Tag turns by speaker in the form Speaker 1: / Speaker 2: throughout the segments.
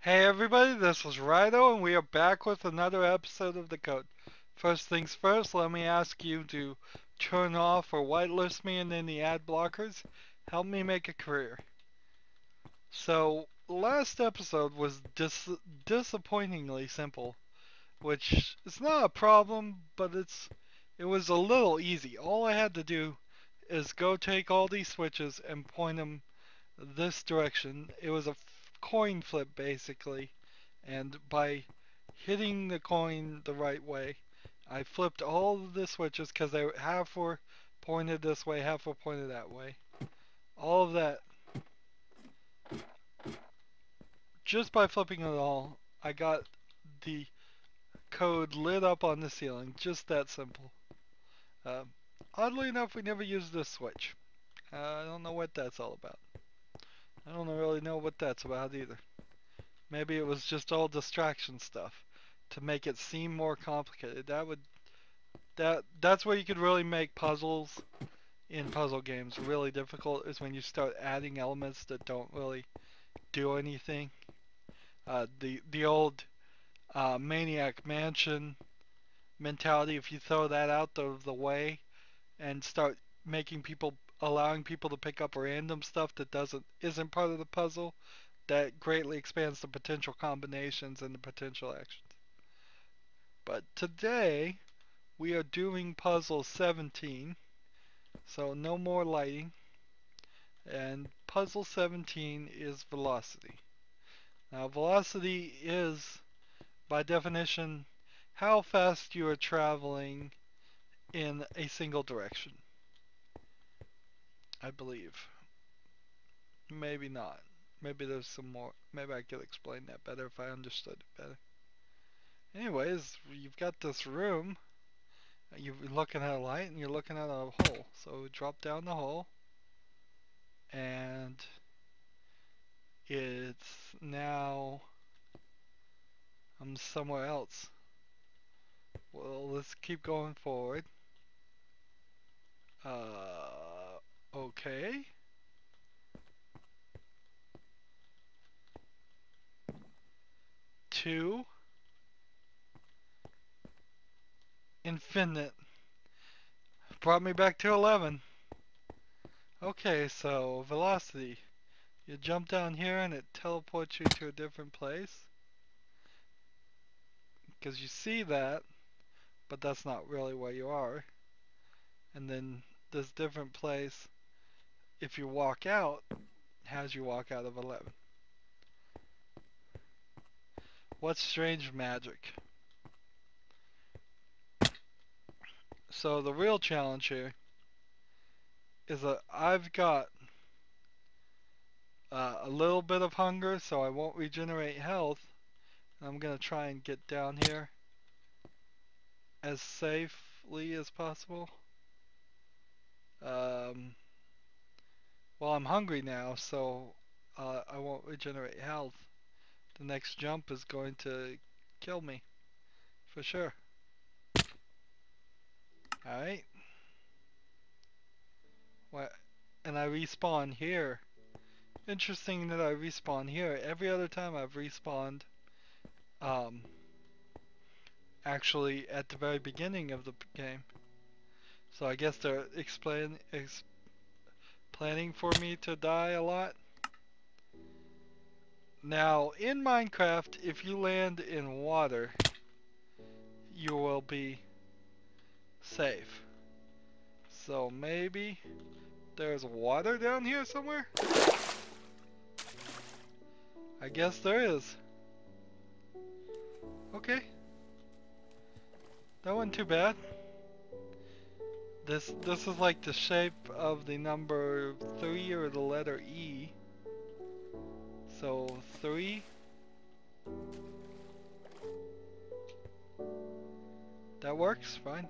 Speaker 1: Hey everybody, this is Rydo, and we are back with another episode of The Code. First things first, let me ask you to turn off or whitelist me and any ad blockers. Help me make a career. So, last episode was disappointingly simple, which is not a problem, but it was a little easy. All I had to do is go take all these switches and point them this direction. It was a coin flip basically, and by hitting the coin the right way, I flipped all of the switches because they half were pointed this way, half were pointed that way. All of that, just by flipping it all, I got the code lit up on the ceiling. Just that simple. Uh, Oddly enough, we never used this switch. I don't know what that's all about. I don't really know what that's about either. Maybe it was just all distraction stuff to make it seem more complicated. That's where you could really make puzzles in puzzle games really difficult, is when you start adding elements that don't really do anything. The old Maniac Mansion mentality, if you throw that out of the way and start making people allowing people to pick up random stuff that isn't part of the puzzle, that greatly expands the potential combinations and the potential actions. But today we are doing puzzle 17, so no more lighting. And puzzle 17 is velocity. Now, velocity is, by definition, how fast you are traveling in a single direction. I believe. Maybe not. Maybe there's some more. Maybe I could explain that better if I understood it better. Anyways, you've got this room. You're looking at a light and you're looking at a hole. So drop down the hole, and it's now I'm somewhere else. Well, let's keep going forward. Okay. Two. Infinite. Brought me back to 11. Okay, so velocity. You jump down here and it teleports you to a different place. Because you see that, but that's not really where you are. And then this different place, if you walk out, has you walk out of 11. What strange magic. So the real challenge here is that I've got a little bit of hunger, so I won't regenerate health. I'm going to try and get down here as safely as possible. Well, I'm hungry now, so I won't regenerate health. The next jump is going to kill me, for sure. Alright. What? And I respawn here. Interesting that I respawn here. Every other time I've respawned, um, actually at the very beginning of the game. So I guess they're planning for me to die a lot. Now, in Minecraft, if you land in water, you will be safe. So maybe there's water down here somewhere? I guess there is. Okay. That wasn't too bad. This is like the shape of the number 3 or the letter E. So 3. That works fine.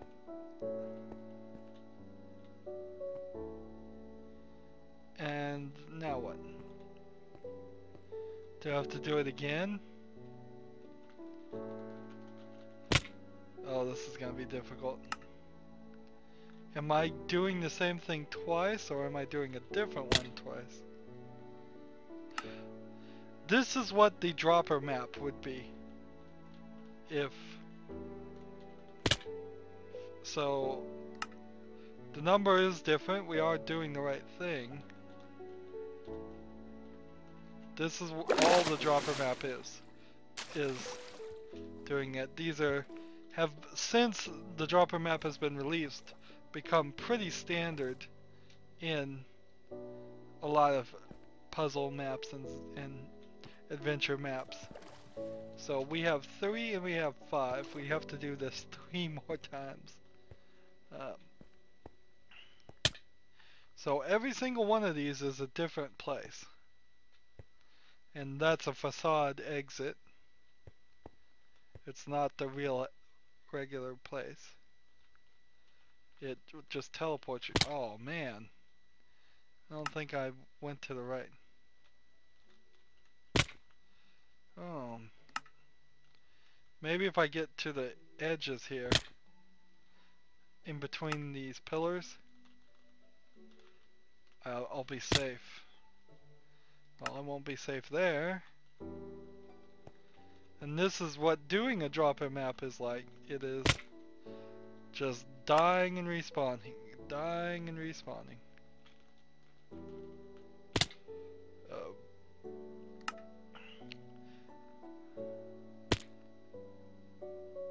Speaker 1: And now what? Do I have to do it again? Oh, this is gonna be difficult. Am I doing the same thing twice, or am I doing a different one twice? This is what the dropper map would be. If so, the number is different. We are doing the right thing. This is all the dropper map is doing it. These have, since the dropper map has been released, become pretty standard in a lot of puzzle maps and adventure maps. So we have 3 and we have 5. We have to do this 3 more times. So every single one of these is a different place. And that's a facade exit. It's not the real regular place. It just teleports you. Oh man. I don't think I went to the right. Oh. Maybe if I get to the edges here, in between these pillars, I'll be safe. Well, I won't be safe there. And this is what doing a drop-in map is like. It is just dying and respawning, dying and respawning.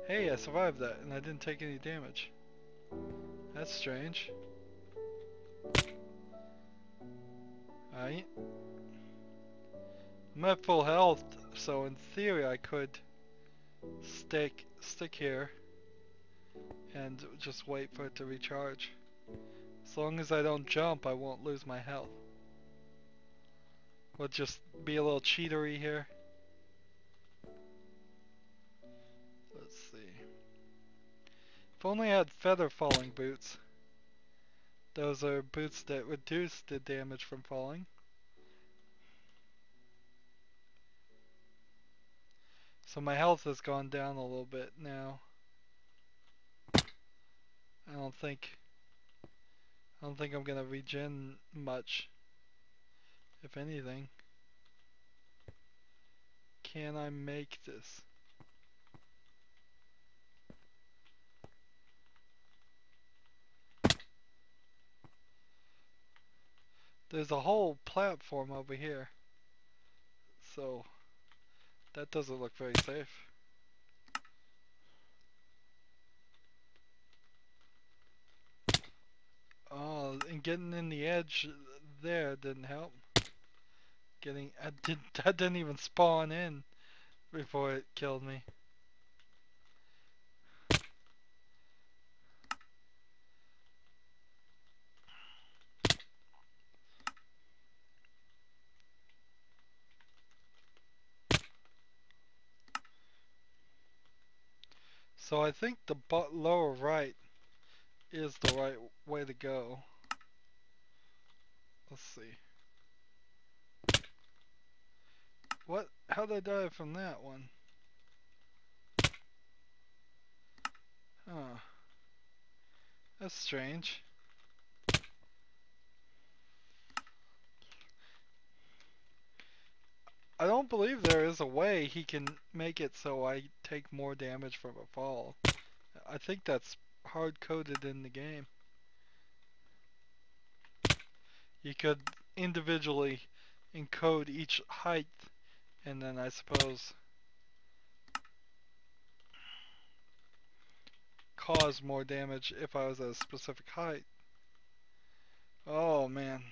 Speaker 1: Hey, I survived that and I didn't take any damage. That's strange. Alright. I'm at full health, so in theory I could stick here and just wait for it to recharge. As long as I don't jump, I won't lose my health. We'll just be a little cheatery here. Let's see. If only I had feather falling boots. Those are boots that reduce the damage from falling. So my health has gone down a little bit now. I don't think I'm gonna regen much, if anything. Can I make this? There's a whole platform over here, so that doesn't look very safe. Oh, and getting in the edge there didn't help. That didn't even spawn in before it killed me. So I think the lower right is the right way to go. Let's see. What? How did I die from that one? Huh. That's strange. I don't believe there is a way he can make it so I take more damage from a fall. I think that's hard-coded in the game. You could individually encode each height, and then I suppose cause more damage if I was at a specific height. Oh man.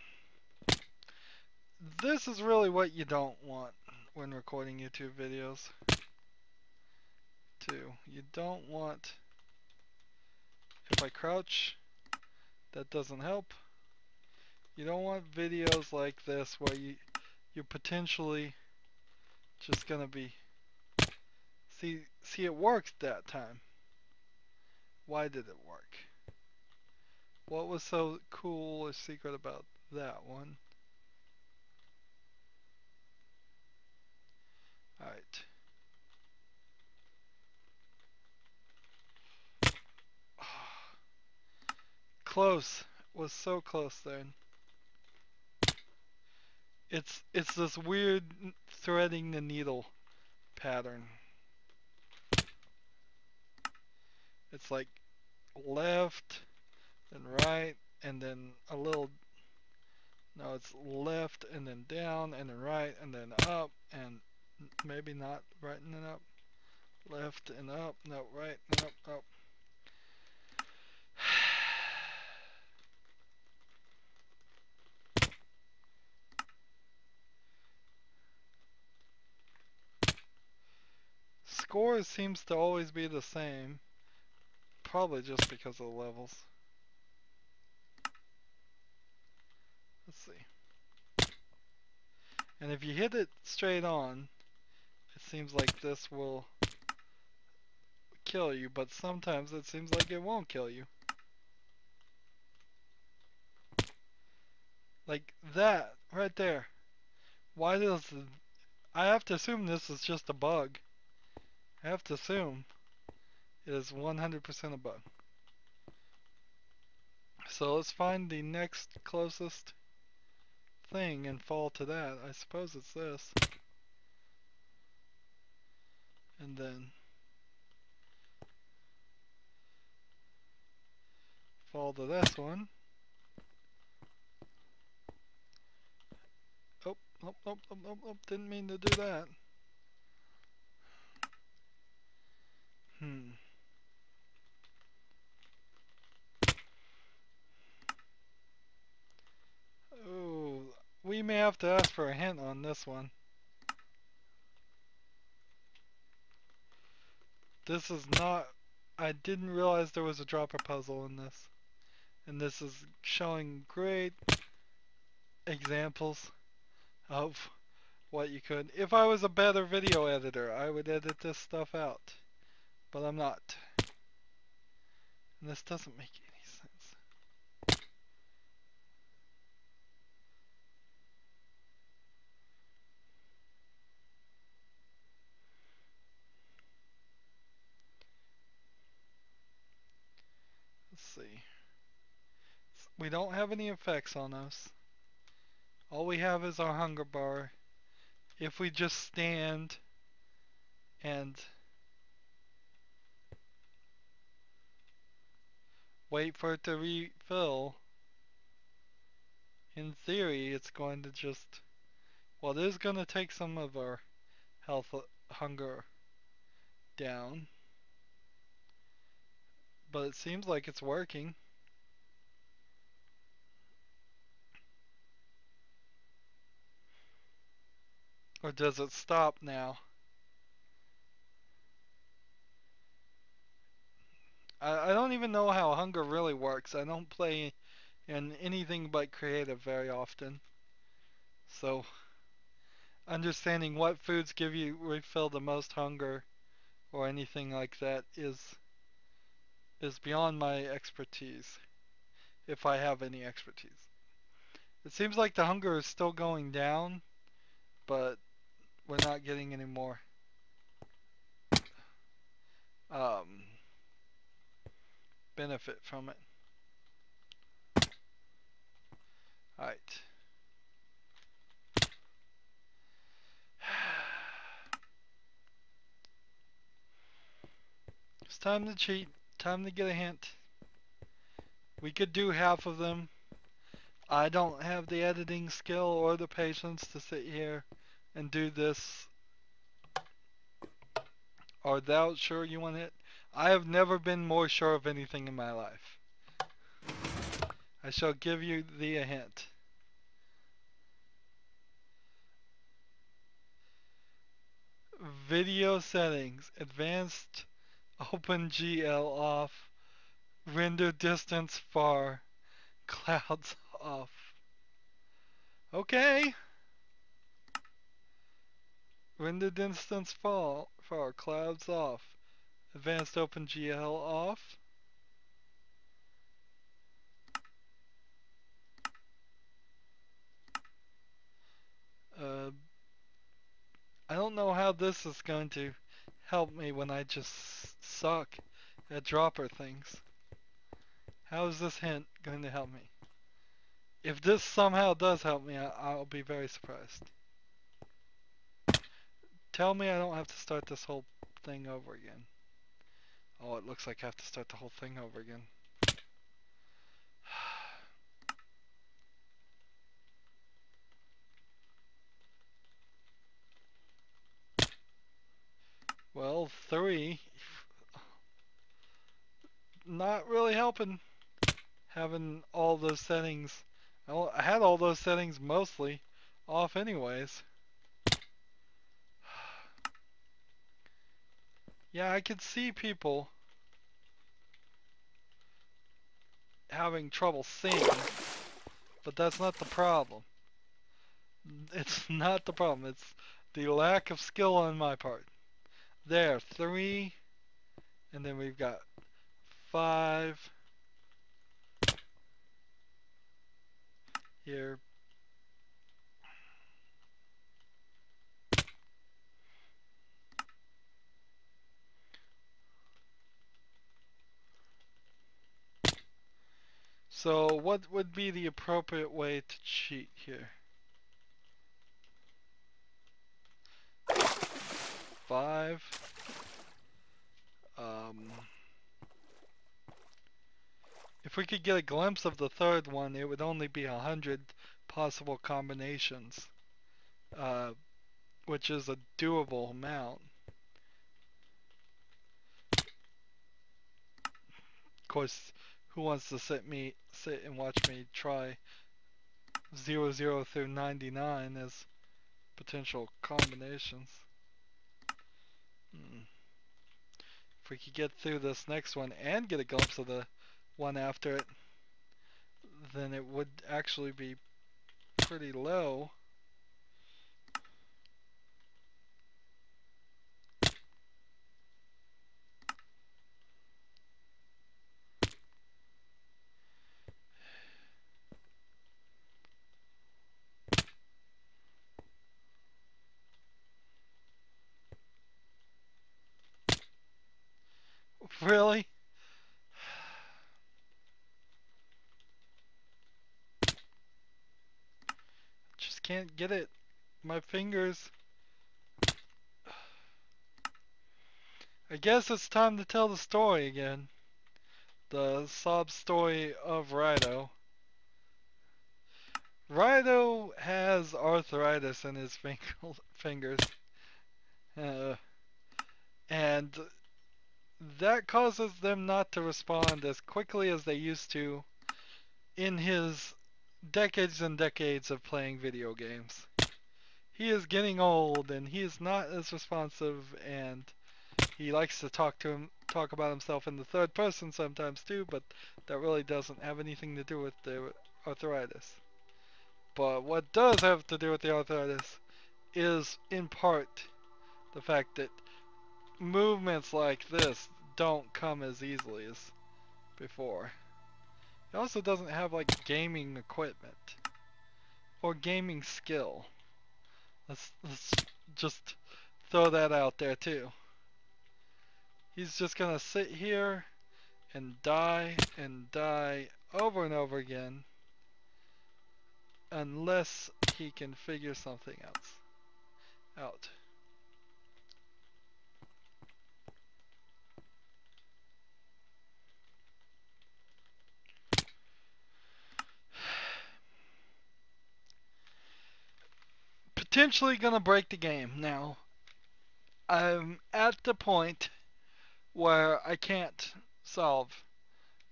Speaker 1: This is really what you don't want when recording YouTube videos. Too. You don't want, if I crouch, that doesn't help. You don't want videos like this where you're potentially just gonna be, see it worked that time. Why did it work? What was so cool or secret about that one? Alright. Close. Was so close then. It's this weird threading the needle pattern. It's like left, then right, and then a little. No, it's left and then down and then right and then up and maybe not right and then up. Left and up, no, right and up, up. Score seems to always be the same. Probably just because of the levels. Let's see. And if you hit it straight on, it seems like this will kill you, but sometimes it seems like it won't kill you. Like that, right there. Why does I have to assume this is just a bug. I have to assume it is 100% a bug. So let's find the next closest thing and fall to that. I suppose it's this. And then fall to this one. Oh, nope, nope, nope, nope, nope. Didn't mean to do that. Oh, we may have to ask for a hint on this one. This is not... I didn't realize there was a dropper puzzle in this. And this is showing great examples of what you could. If I was a better video editor, I would edit this stuff out. But I'm not. And this doesn't make any sense. Let's see. We don't have any effects on us. All we have is our hunger bar. If we just stand and wait for it to refill, in theory it's going to just... Well, it is going to take some of our health, hunger down. But it seems like it's working. Or does it stop now? I don't even know how hunger really works. I don't play in anything but creative very often. So understanding what foods give you refill the most hunger or anything like that is beyond my expertise, if I have any expertise. It seems like the hunger is still going down, but we're not getting any more um, benefit from it. Alright. It's time to cheat. Time to get a hint. We could do half of them. I don't have the editing skill or the patience to sit here and do this. Are thou sure you want it? I have never been more sure of anything in my life. I shall give you thee a hint. Video settings. Advanced OpenGL off. Render distance far. Clouds off. Okay. Render distance far. Clouds off. Advanced OpenGL off. I don't know how this is going to help me when I just suck at dropper things. How is this hint going to help me? If this somehow does help me, I'll be very surprised. Tell me I don't have to start this whole thing over again. Oh, it looks like I have to start the whole thing over again. Well, 3. Not really helping having all those settings. I had all those settings mostly off anyways. Yeah, I could see people having trouble seeing, but that's not the problem. It's not the problem. It's the lack of skill on my part. There, 3, and then we've got 5 here. So what would be the appropriate way to cheat here? 5. If we could get a glimpse of the third one, it would only be 100 possible combinations, which is a doable amount. Of course, who wants to sit and watch me try 00 through 99 as potential combinations? If we could get through this next one and get a glimpse of the one after it, then it would actually be pretty low. Really? Just can't get it. My fingers. I guess it's time to tell the story again. The sob story of Rydo. Rydo has arthritis in his fingers. And that causes them not to respond as quickly as they used to in his decades and decades of playing video games. He is getting old and he is not as responsive, and he likes to talk about himself in the third person sometimes too, but that really doesn't have anything to do with the arthritis. But what does have to do with the arthritis is in part the fact that movements like this don't come as easily as before. He also doesn't have like gaming equipment or gaming skill. Let's just throw that out there too. He's just gonna sit here and die over and over again unless he can figure something else out. Potentially gonna break the game. Now, I'm at the point where I can't solve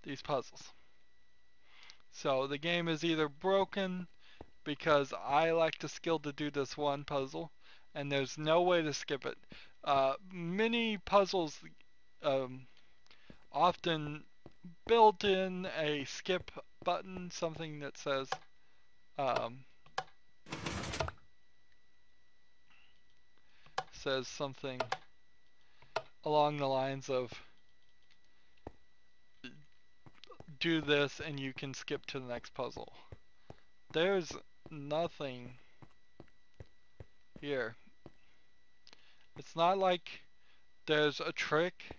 Speaker 1: these puzzles. So the game is either broken because I lack the skill to do this one puzzle, and there's no way to skip it. Many puzzles often built in a skip button, something that says something along the lines of do this and you can skip to the next puzzle. There's nothing here. It's not like there's a trick.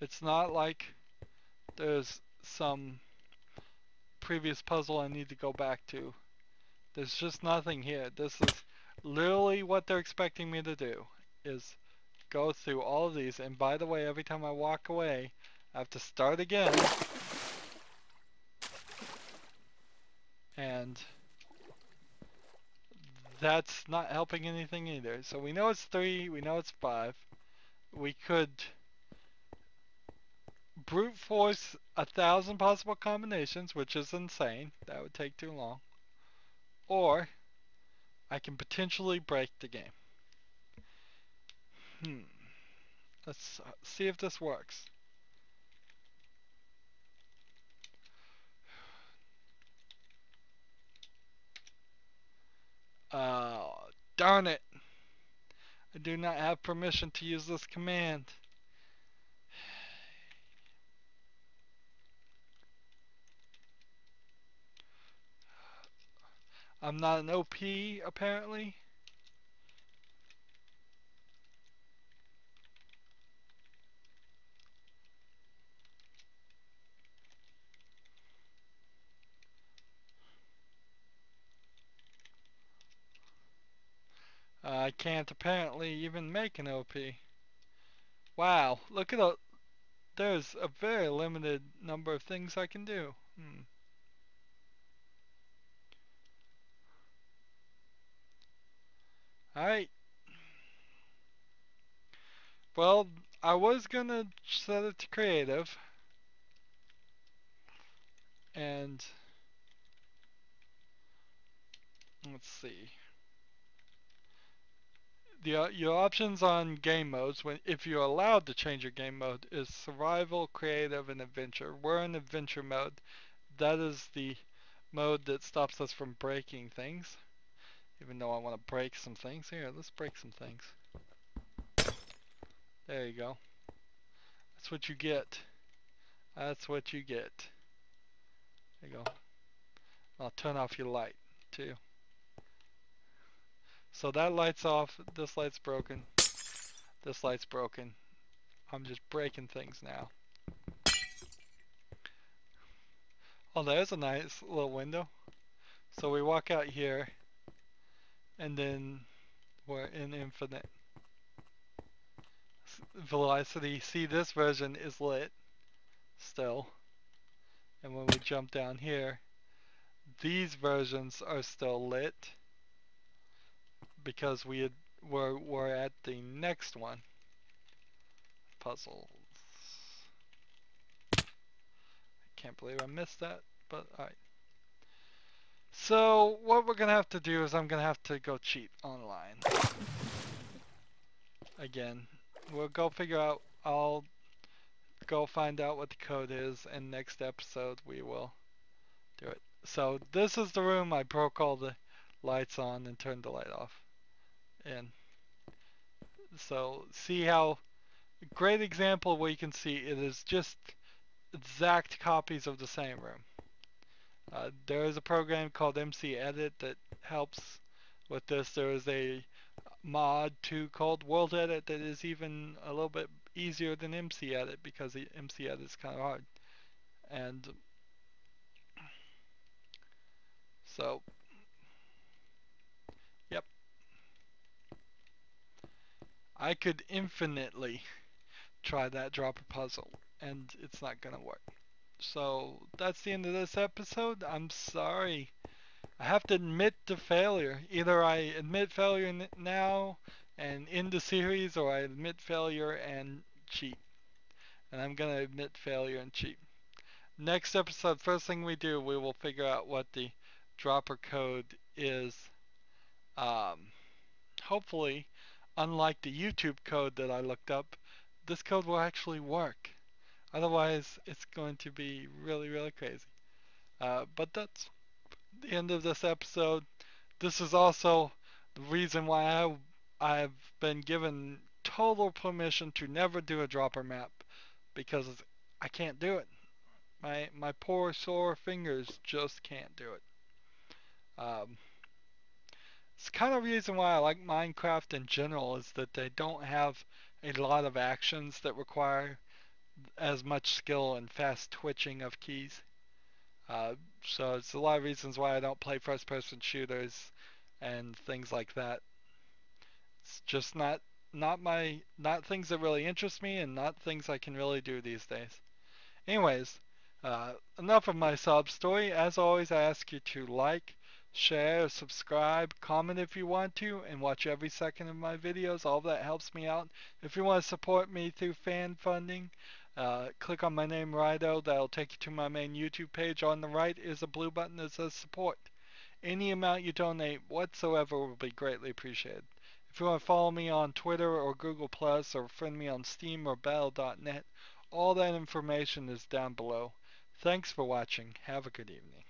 Speaker 1: It's not like there's some previous puzzle I need to go back to. There's just nothing here. This is literally what they're expecting me to do, is go through all of these. And by the way, every time I walk away, I have to start again. And that's not helping anything either. So we know it's 3, we know it's 5. We could brute force 1,000 possible combinations, which is insane. That would take too long. Or I can potentially break the game. Let's see if this works. Darn it. I do not have permission to use this command. I'm not an OP, apparently. I can't apparently even make an OP. Wow, look at the... There's a very limited number of things I can do. Alright. Well, I was gonna set it to creative. And... let's see. Your options on game modes, if you're allowed to change your game mode, is survival, creative, and adventure. We're in adventure mode. That is the mode that stops us from breaking things. Even though I want to break some things. Here, let's break some things. There you go. That's what you get. That's what you get. There you go. I'll turn off your light, too. So that light's off. This light's broken. This light's broken. I'm just breaking things now. Oh, there's a nice little window. So we walk out here, and then we're in infinite velocity. See, this version is lit still. And when we jump down here, these versions are still lit because we're at the next one. Puzzles. I can't believe I missed that, but alright. So what we're gonna have to do is I'm gonna have to go cheat online. Again, we'll go figure out, I'll go find out what the code is, and next episode we will do it. So this is the room I broke all the lights on and turned the light off. And so see how, great example where you can see it is just exact copies of the same room. There is a program called MC that helps with this. There is a mod too called World Edit that is even a little bit easier than MC because the MC is kind of hard. And so, yep. I could infinitely try that dropper puzzle, and it's not gonna work. So that's the end of this episode. I'm sorry. I have to admit to failure. Either I admit failure now and end the series, or I admit failure and cheat. And I'm gonna admit failure and cheat. Next episode, first thing we do, we will figure out what the dropper code is. Hopefully, unlike the YouTube code that I looked up, this code will actually work. Otherwise, it's going to be really, really crazy. But that's the end of this episode. This is also the reason why I've been given total permission to never do a dropper map, because I can't do it. My poor sore fingers just can't do it. It's kind of the reason why I like Minecraft in general, is that they don't have a lot of actions that require as much skill and fast twitching of keys. Uh, so it's a lot of reasons why I don't play first-person shooters and things like that. It's just not things that really interest me and not things I can really do these days. Anyways, enough of my sob story. As always, I ask you to like, share, subscribe, comment if you want to, and watch every second of my videos. All of that helps me out. If you want to support me through fan funding, click on my name, Rydo. That'll take you to my main YouTube page. On the right is a blue button that says support. Any amount you donate whatsoever will be greatly appreciated. If you want to follow me on Twitter or Google Plus or friend me on Steam or Battle.net, all that information is down below. Thanks for watching. Have a good evening.